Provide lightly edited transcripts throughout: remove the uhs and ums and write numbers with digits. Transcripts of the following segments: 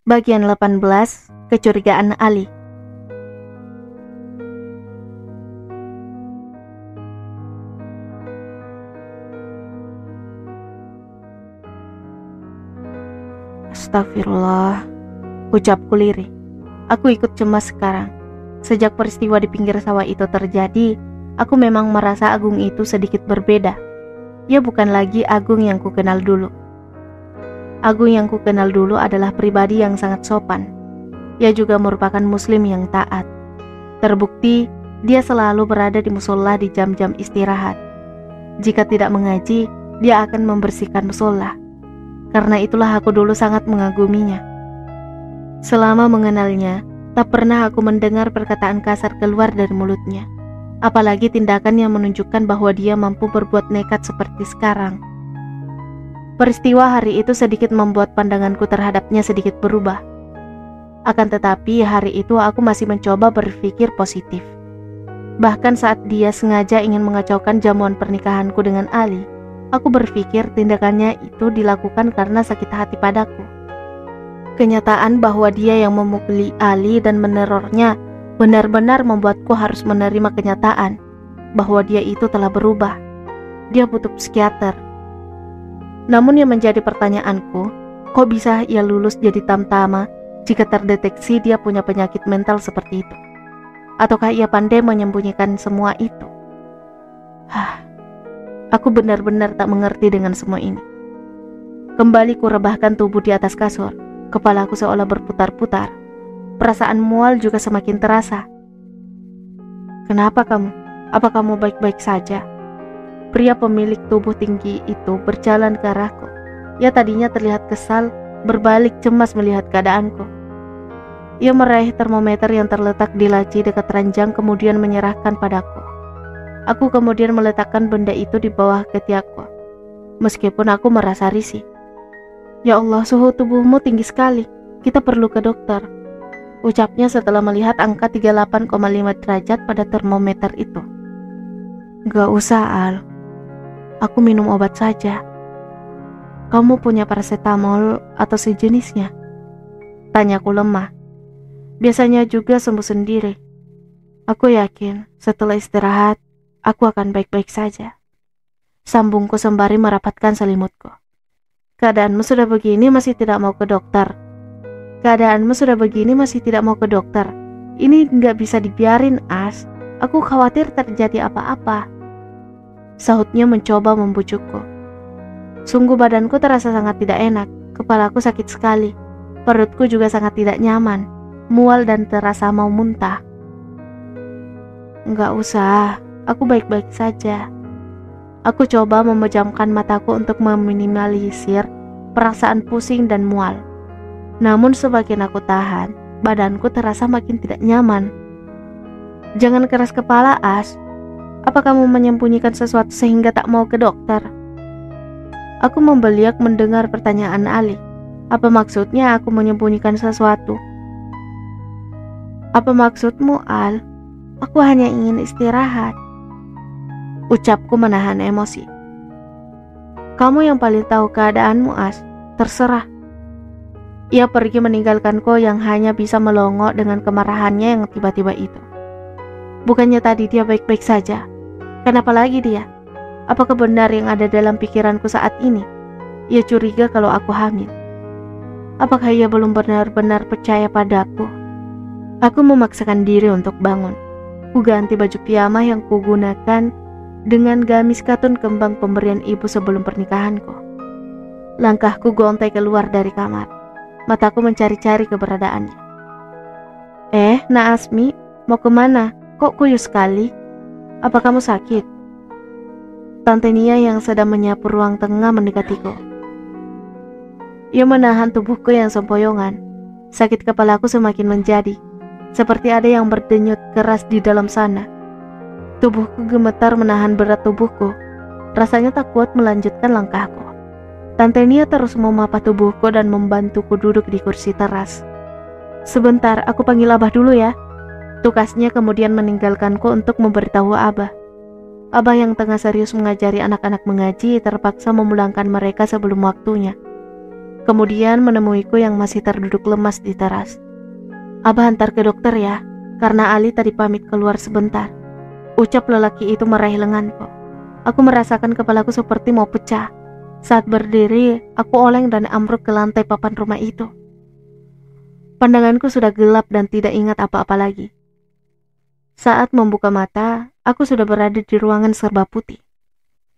Bagian 18, Kecurigaan Ali. Astagfirullah, ucapku lirih. Aku ikut cemas sekarang. Sejak peristiwa di pinggir sawah itu terjadi, aku memang merasa Agung itu sedikit berbeda. Ia bukan lagi Agung yang kukenal dulu. Agung yang kukenal dulu adalah pribadi yang sangat sopan. Ia juga merupakan muslim yang taat. Terbukti, dia selalu berada di musola di jam-jam istirahat. Jika tidak mengaji, dia akan membersihkan musola. Karena itulah aku dulu sangat mengaguminya. Selama mengenalnya, tak pernah aku mendengar perkataan kasar keluar dari mulutnya. Apalagi tindakan yang menunjukkan bahwa dia mampu berbuat nekat seperti sekarang. Peristiwa hari itu sedikit membuat pandanganku terhadapnya sedikit berubah. Akan tetapi hari itu aku masih mencoba berpikir positif. Bahkan saat dia sengaja ingin mengacaukan jamuan pernikahanku dengan Ali, aku berpikir tindakannya itu dilakukan karena sakit hati padaku. Kenyataan bahwa dia yang memukuli Ali dan menerornya benar-benar membuatku harus menerima kenyataan bahwa dia itu telah berubah. Dia butuh psikiater. Namun yang menjadi pertanyaanku, kok bisa ia lulus jadi tamtama jika terdeteksi dia punya penyakit mental seperti itu? Ataukah ia pandai menyembunyikan semua itu? Aku benar-benar tak mengerti dengan semua ini. Kembali kurebahkan tubuh di atas kasur. Kepalaku seolah berputar-putar. Perasaan mual juga semakin terasa. Kenapa kamu? Apa kamu baik-baik saja? Pria pemilik tubuh tinggi itu berjalan ke arahku. Ia tadinya terlihat kesal, berbalik cemas melihat keadaanku. Ia meraih termometer yang terletak di laci dekat ranjang kemudian menyerahkan padaku. Aku kemudian meletakkan benda itu di bawah ketiakku. Meskipun aku merasa risih. Ya Allah, suhu tubuhmu tinggi sekali. Kita perlu ke dokter. Ucapnya setelah melihat angka 38,5 derajat pada termometer itu. Gak usah, Al. Aku minum obat saja. Kamu punya paracetamol atau sejenisnya? Tanyaku lemah. Biasanya juga sembuh sendiri. Aku yakin setelah istirahat, aku akan baik-baik saja. Sambungku sembari merapatkan selimutku. Keadaanmu sudah begini masih tidak mau ke dokter. Keadaanmu sudah begini masih tidak mau ke dokter. Ini nggak bisa dibiarin, As. Aku khawatir terjadi apa-apa. Sahutnya mencoba membujukku. Sungguh badanku terasa sangat tidak enak. Kepalaku sakit sekali. Perutku juga sangat tidak nyaman. Mual dan terasa mau muntah. Enggak usah, aku baik-baik saja. Aku coba memejamkan mataku untuk meminimalisir perasaan pusing dan mual. Namun semakin aku tahan, badanku terasa makin tidak nyaman. Jangan keras kepala, As. Apa kamu menyembunyikan sesuatu sehingga tak mau ke dokter? Aku membeliak mendengar pertanyaan Ali. Apa maksudnya aku menyembunyikan sesuatu? Apa maksudmu, Al? Aku hanya ingin istirahat. Ucapku menahan emosi. Kamu yang paling tahu keadaanmu, As. Terserah. Ia pergi meninggalkanku yang hanya bisa melongo dengan kemarahannya yang tiba-tiba itu. Bukannya tadi dia baik-baik saja. Kenapa lagi dia? Apakah benar yang ada dalam pikiranku saat ini? Ia curiga kalau aku hamil. Apakah ia belum benar-benar percaya padaku? Aku memaksakan diri untuk bangun. Ku ganti baju piyama yang kugunakan dengan gamis katun kembang pemberian ibu sebelum pernikahanku. Langkahku gontai keluar dari kamar. Mataku mencari-cari keberadaannya. Naasmi, mau kemana? Kok kuyup sekali? Apa kamu sakit? Tante Nia yang sedang menyapu ruang tengah mendekatiku. Ia menahan tubuhku yang sempoyongan. Sakit kepalaku semakin menjadi. Seperti ada yang berdenyut keras di dalam sana. Tubuhku gemetar menahan berat tubuhku. Rasanya tak kuat melanjutkan langkahku. Tante Nia terus memapah tubuhku dan membantuku duduk di kursi teras. Sebentar, aku panggil Abah dulu ya. Tukasnya kemudian meninggalkanku untuk memberitahu Abah. Abah yang tengah serius mengajari anak-anak mengaji terpaksa memulangkan mereka sebelum waktunya. Kemudian menemuiku yang masih terduduk lemas di teras. "Abah antar ke dokter ya, karena Ali tadi pamit keluar sebentar," ucap lelaki itu meraih lenganku. Aku merasakan kepalaku seperti mau pecah. Saat berdiri, aku oleng dan ambruk ke lantai papan rumah itu. Pandanganku sudah gelap dan tidak ingat apa-apa lagi. Saat membuka mata, aku sudah berada di ruangan serba putih.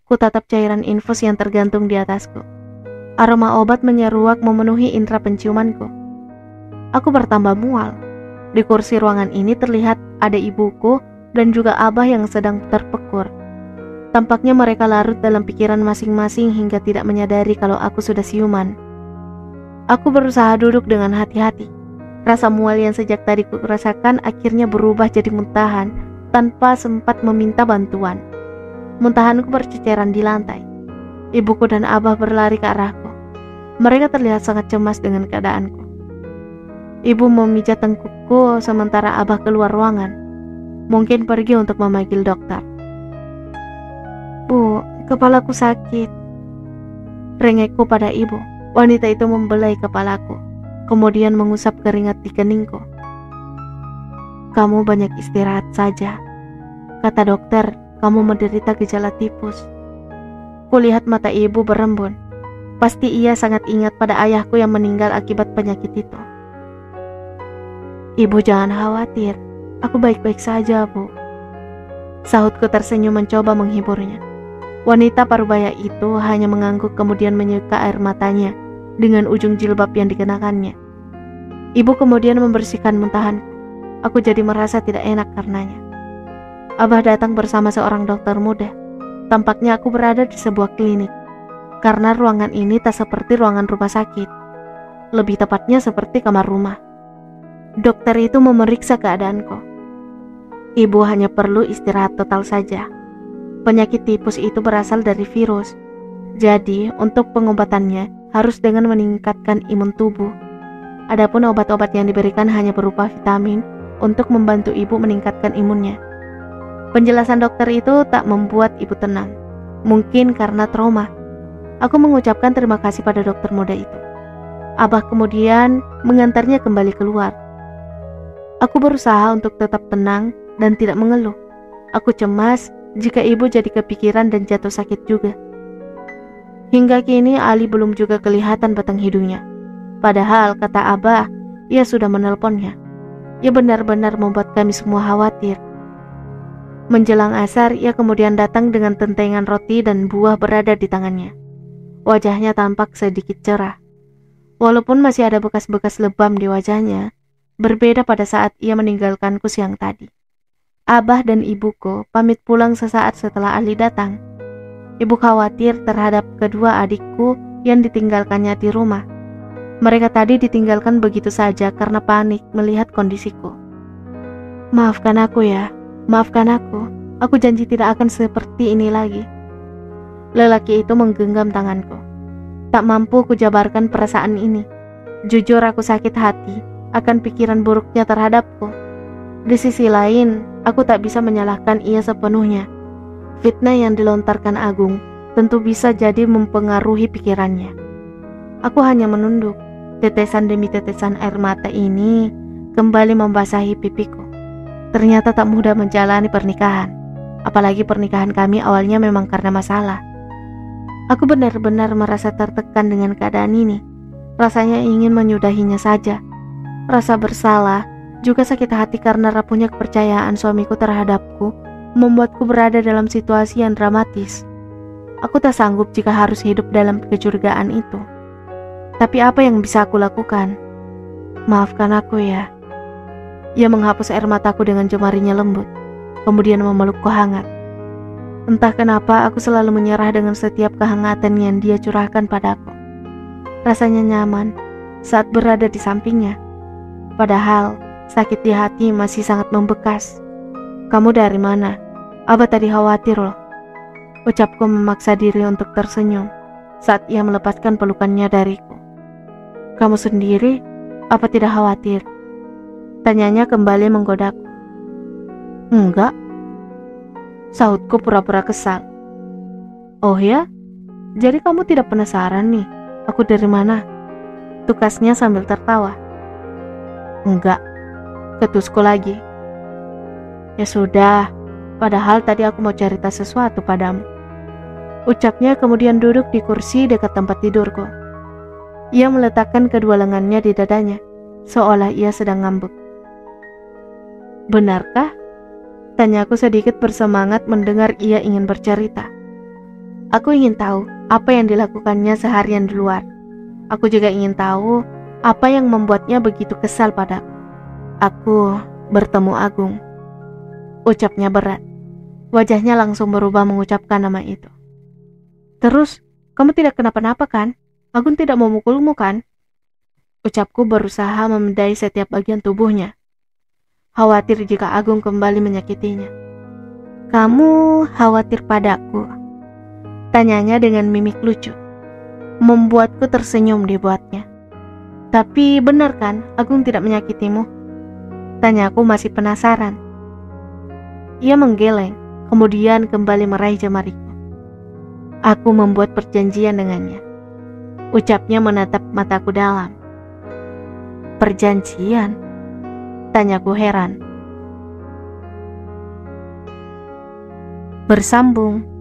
Kutatap cairan infus yang tergantung di atasku. Aroma obat menyeruak memenuhi indera penciumanku. Aku bertambah mual. Di kursi ruangan ini terlihat ada ibuku dan juga abah yang sedang terpekur. Tampaknya mereka larut dalam pikiran masing-masing hingga tidak menyadari kalau aku sudah siuman. Aku berusaha duduk dengan hati-hati. Rasa mual yang sejak tadi ku rasakan akhirnya berubah jadi muntahan tanpa sempat meminta bantuan. Muntahanku berceceran di lantai. Ibuku dan abah berlari ke arahku. Mereka terlihat sangat cemas dengan keadaanku. Ibu memijat tengkukku sementara abah keluar ruangan. Mungkin pergi untuk memanggil dokter. "Bu, kepalaku sakit," rengekku pada ibu. Wanita itu membelai kepalaku, kemudian mengusap keringat di keningku. "Kamu banyak istirahat saja. Kata dokter, kamu menderita gejala tipus." Kulihat mata ibu berembun. Pasti ia sangat ingat pada ayahku yang meninggal akibat penyakit itu. "Ibu jangan khawatir, aku baik-baik saja, Bu," sahutku tersenyum mencoba menghiburnya. Wanita parubaya itu hanya mengangguk kemudian menyeka air matanya dengan ujung jilbab yang dikenakannya. Ibu kemudian membersihkan muntahanku. Aku jadi merasa tidak enak karenanya. Abah datang bersama seorang dokter muda. Tampaknya aku berada di sebuah klinik, karena ruangan ini tak seperti ruangan rumah sakit. Lebih tepatnya seperti kamar rumah. Dokter itu memeriksa keadaanku. Ibu hanya perlu istirahat total saja. Penyakit tipus itu berasal dari virus. Jadi, untuk pengobatannya harus dengan meningkatkan imun tubuh. Adapun obat-obat yang diberikan hanya berupa vitamin untuk membantu ibu meningkatkan imunnya. Penjelasan dokter itu tak membuat ibu tenang. Mungkin karena trauma. Aku mengucapkan terima kasih pada dokter muda itu. Abah kemudian mengantarnya kembali keluar. Aku berusaha untuk tetap tenang dan tidak mengeluh. Aku cemas jika ibu jadi kepikiran dan jatuh sakit juga. Hingga kini Ali belum juga kelihatan batang hidungnya. Padahal kata Abah, ia sudah menelponnya. Ia benar-benar membuat kami semua khawatir. Menjelang asar, ia kemudian datang dengan tentengan roti dan buah berada di tangannya. Wajahnya tampak sedikit cerah. Walaupun masih ada bekas-bekas lebam di wajahnya, berbeda pada saat ia meninggalkanku siang tadi. Abah dan ibuku pamit pulang sesaat setelah Ali datang. Ibu khawatir terhadap kedua adikku yang ditinggalkannya di rumah. Mereka tadi ditinggalkan begitu saja karena panik melihat kondisiku. "Maafkan aku ya, maafkan aku. Aku janji tidak akan seperti ini lagi." Lelaki itu menggenggam tanganku. Tak mampu kujabarkan perasaan ini. Jujur aku sakit hati akan pikiran buruknya terhadapku. Di sisi lain, aku tak bisa menyalahkan ia sepenuhnya. Fitnah yang dilontarkan Agung tentu bisa jadi mempengaruhi pikirannya. Aku hanya menunduk. Tetesan demi tetesan air mata ini kembali membasahi pipiku. Ternyata tak mudah menjalani pernikahan. Apalagi pernikahan kami awalnya memang karena masalah. Aku benar-benar merasa tertekan dengan keadaan ini. Rasanya ingin menyudahinya saja. Rasa bersalah juga sakit hati karena rapuhnya kepercayaan suamiku terhadapku membuatku berada dalam situasi yang dramatis. Aku tak sanggup jika harus hidup dalam kecurigaan itu. Tapi apa yang bisa aku lakukan? Maafkan aku ya. Ia menghapus air mataku dengan jemarinya lembut, kemudian memelukku hangat. Entah kenapa aku selalu menyerah dengan setiap kehangatan yang dia curahkan padaku. Rasanya nyaman saat berada di sampingnya. Padahal sakit di hati masih sangat membekas. "Kamu dari mana? Abah tadi khawatir loh." Ucapku memaksa diri untuk tersenyum saat ia melepaskan pelukannya dariku. "Kamu sendiri? Apa tidak khawatir?" Tanyanya kembali menggodaku. "Enggak," sahutku pura-pura kesal. "Oh ya? Jadi kamu tidak penasaran nih, aku dari mana?" tukasnya sambil tertawa. Enggak, ketusku lagi. Ya sudah, padahal tadi aku mau cerita sesuatu padamu. Ucapnya kemudian duduk di kursi dekat tempat tidurku. Ia meletakkan kedua lengannya di dadanya, seolah ia sedang ngambek. Benarkah? Tanyaku sedikit bersemangat mendengar ia ingin bercerita. Aku ingin tahu apa yang dilakukannya seharian di luar. Aku juga ingin tahu apa yang membuatnya begitu kesal padaku. Aku bertemu Agung. Ucapnya berat. Wajahnya langsung berubah mengucapkan nama itu. Terus, kamu tidak kenapa-napa kan? Agung tidak memukulmu kan? Ucapku berusaha memedai setiap bagian tubuhnya. Khawatir jika Agung kembali menyakitinya. Kamu khawatir padaku? Tanyanya dengan mimik lucu. Membuatku tersenyum dibuatnya. Tapi benar kan Agung tidak menyakitimu? Tanyaku masih penasaran. Ia menggeleng, kemudian kembali meraih jemariku. Aku membuat perjanjian dengannya. Ucapnya menatap mataku dalam. Perjanjian? Tanyaku heran. Bersambung.